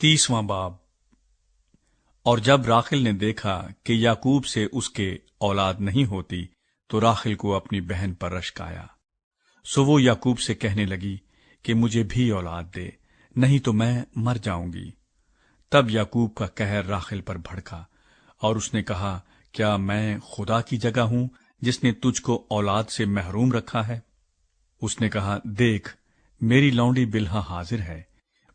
30واں باب۔ اور جب راخل نے دیکھا کہ یعقوب سے اس کے اولاد نہیں ہوتی تو راخل کو اپنی بہن پر رشک آیا، سو وہ یعقوب سے کہنے لگی کہ مجھے بھی اولاد دے، نہیں تو میں مر جاؤں گی۔ تب یعقوب کا قہر راخل پر بھڑکا اور اس نے کہا، کیا میں خدا کی جگہ ہوں جس نے تجھ کو اولاد سے محروم رکھا ہے؟ اس نے کہا، دیکھ میری لونڈی بلہا حاضر ہے،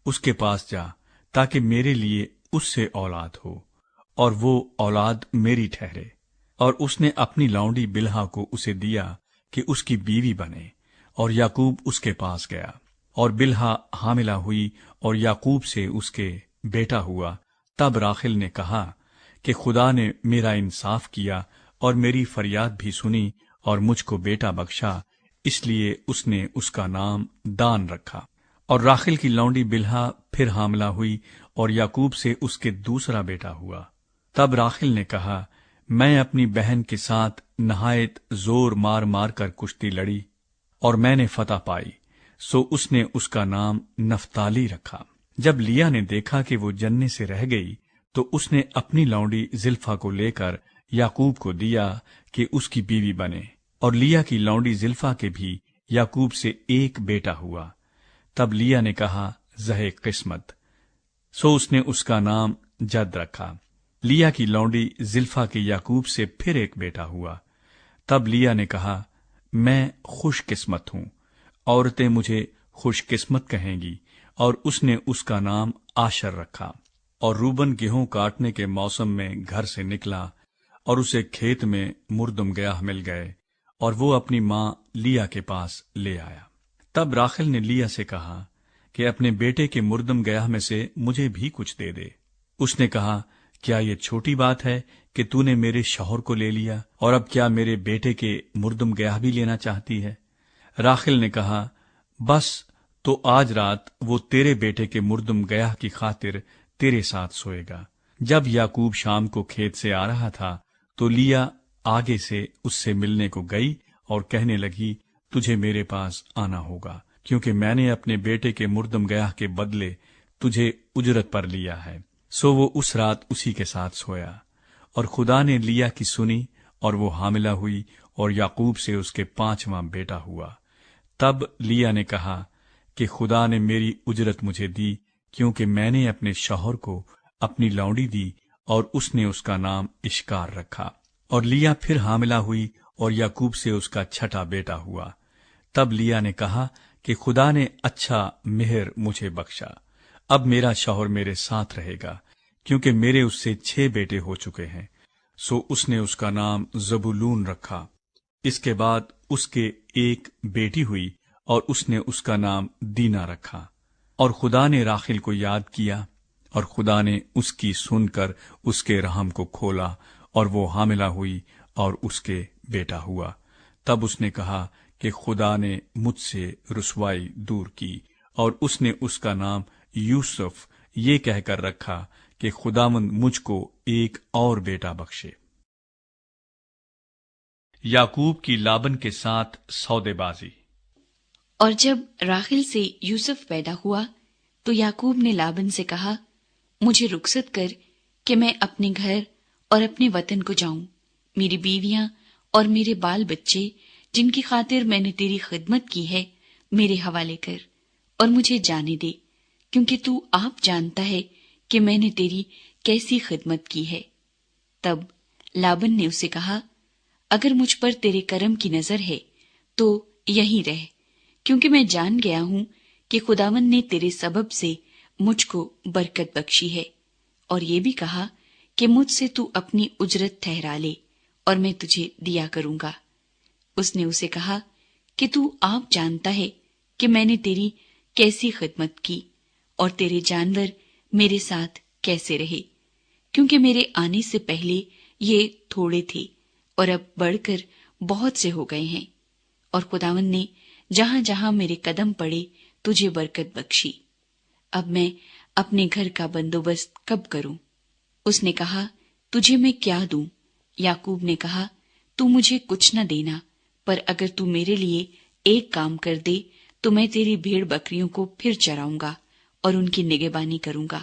اس کے پاس جا تاکہ میرے لیے اس سے اولاد ہو اور وہ اولاد میری ٹھہرے۔ اور اس نے اپنی لونڈی بلہا کو اسے دیا کہ اس کی بیوی بنے، اور یعقوب اس کے پاس گیا، اور بلہا حاملہ ہوئی اور یعقوب سے اس کے بیٹا ہوا۔ تب راخل نے کہا کہ خدا نے میرا انصاف کیا اور میری فریاد بھی سنی اور مجھ کو بیٹا بخشا، اس لیے اس نے اس کا نام دان رکھا۔ اور راخل کی لونڈی بلہا پھر حاملہ ہوئی اور یعقوب سے اس کے دوسرا بیٹا ہوا۔ تب راخل نے کہا، میں اپنی بہن کے ساتھ نہایت زور مار مار کر کشتی لڑی اور میں نے فتح پائی، سو اس نے اس کا نام نفتالی رکھا۔ جب لیا نے دیکھا کہ وہ جننے سے رہ گئی تو اس نے اپنی لونڈی زلفا کو لے کر یعقوب کو دیا کہ اس کی بیوی بنے، اور لیا کی لونڈی زلفا کے بھی یعقوب سے ایک بیٹا ہوا۔ تب لیا نے کہا، زہ قسمت، سو اس نے اس کا نام جد رکھا۔ لیا کی لونڈی زلفا کے یعقوب سے پھر ایک بیٹا ہوا۔ تب لیا نے کہا، میں خوش قسمت ہوں، عورتیں مجھے خوش قسمت کہیں گی، اور اس نے اس کا نام آشر رکھا۔ اور روبن گیہوں کاٹنے کے موسم میں گھر سے نکلا اور اسے کھیت میں مردم گیاہ مل گئے، اور وہ اپنی ماں لیا کے پاس لے آیا۔ تب راخل نے لیا سے کہا کہ اپنے بیٹے کے مردم گیاہ میں سے مجھے بھی کچھ دے دے۔ اس نے کہا، کیا یہ چھوٹی بات ہے کہ تو نے میرے شوہر کو لے لیا، اور اب کیا میرے بیٹے کے مردم گیاہ بھی لینا چاہتی ہے؟ راخل نے کہا، بس تو آج رات وہ تیرے بیٹے کے مردم گیاہ کی خاطر تیرے ساتھ سوئے گا۔ جب یعقوب شام کو کھیت سے آ رہا تھا تو لیا آگے سے اس سے ملنے کو گئی اور کہنے لگی، تجھے میرے پاس آنا ہوگا، کیونکہ میں نے اپنے بیٹے کے مردم گیاہ کے بدلے تجھے اجرت پر لیا ہے۔ سو وہ اس رات اسی کے ساتھ سویا، اور خدا نے لیا کی سنی اور وہ حاملہ ہوئی اور یعقوب سے اس کے 5واں بیٹا ہوا۔ تب لیا نے کہا کہ خدا نے میری اجرت مجھے دی، کیونکہ میں نے اپنے شوہر کو اپنی لونڈی دی، اور اس نے اس کا نام اشکار رکھا۔ اور لیا پھر حاملہ ہوئی اور یعقوب سے اس کا 6واں بیٹا ہوا۔ تب لیا نے کہا کہ خدا نے اچھا مہر مجھے بخشا، اب میرا شوہر میرے ساتھ رہے گا، کیونکہ میرے اس سے 6 بیٹے ہو چکے ہیں۔ سو اس نے اس کا نام زبولون رکھا۔ اس کے بعد اس کے ایک بیٹی ہوئی اور اس نے اس کا نام دینا رکھا۔ اور خدا نے راخل کو یاد کیا، اور خدا نے اس کی سن کر اس کے رحم کو کھولا، اور وہ حاملہ ہوئی اور اس کے بیٹا ہوا۔ تب اس نے کہا کہ خدا نے مجھ سے رسوائی دور کی، اور اس نے اس کا نام یوسف یہ کہہ کر رکھا کہ خداوند مجھ کو ایک اور بیٹا بخشے۔ یعقوب کی لابن کے ساتھ سودے بازی۔ اور جب راخل سے یوسف پیدا ہوا تو یعقوب نے لابن سے کہا، مجھے رخصت کر کہ میں اپنے گھر اور اپنے وطن کو جاؤں، میری بیویاں اور میرے بال بچے جن کی خاطر میں نے تیری خدمت کی ہے میرے حوالے کر، اور مجھے جانے دے، کیونکہ تو آپ جانتا ہے کہ میں نے تیری کیسی خدمت کی ہے۔ تب لابن نے اسے کہا، اگر مجھ پر تیرے کرم کی نظر ہے تو یہیں رہ، کیونکہ میں جان گیا ہوں کہ خداوند نے تیرے سبب سے مجھ کو برکت بخشی ہے، اور یہ بھی کہا کہ مجھ سے تو اپنی اجرت ٹھہرا لے اور میں تجھے دیا کروں گا۔ اس نے اسے کہا کہ تو آپ جانتا ہے کہ میں نے تیری کیسی خدمت کی اور تیرے جانور میرے ساتھ کیسے رہے، کیونکہ میرے آنے سے پہلے یہ تھوڑے تھے اور اب بڑھ کر بہت سے ہو گئے ہیں، اور خداوند نے جہاں جہاں میرے قدم پڑے تجھے برکت بخشی۔ اب میں اپنے گھر کا بندوبست کب کروں؟ اس نے کہا، تجھے میں کیا دوں؟ یعقوب نے کہا، تو مجھے کچھ نہ دینا، پر اگر تو میرے لیے ایک کام کر دے تو میں تیری بھیڑ بکریوں کو پھر چراؤں گا اور ان کی نگہبانی کروں گا۔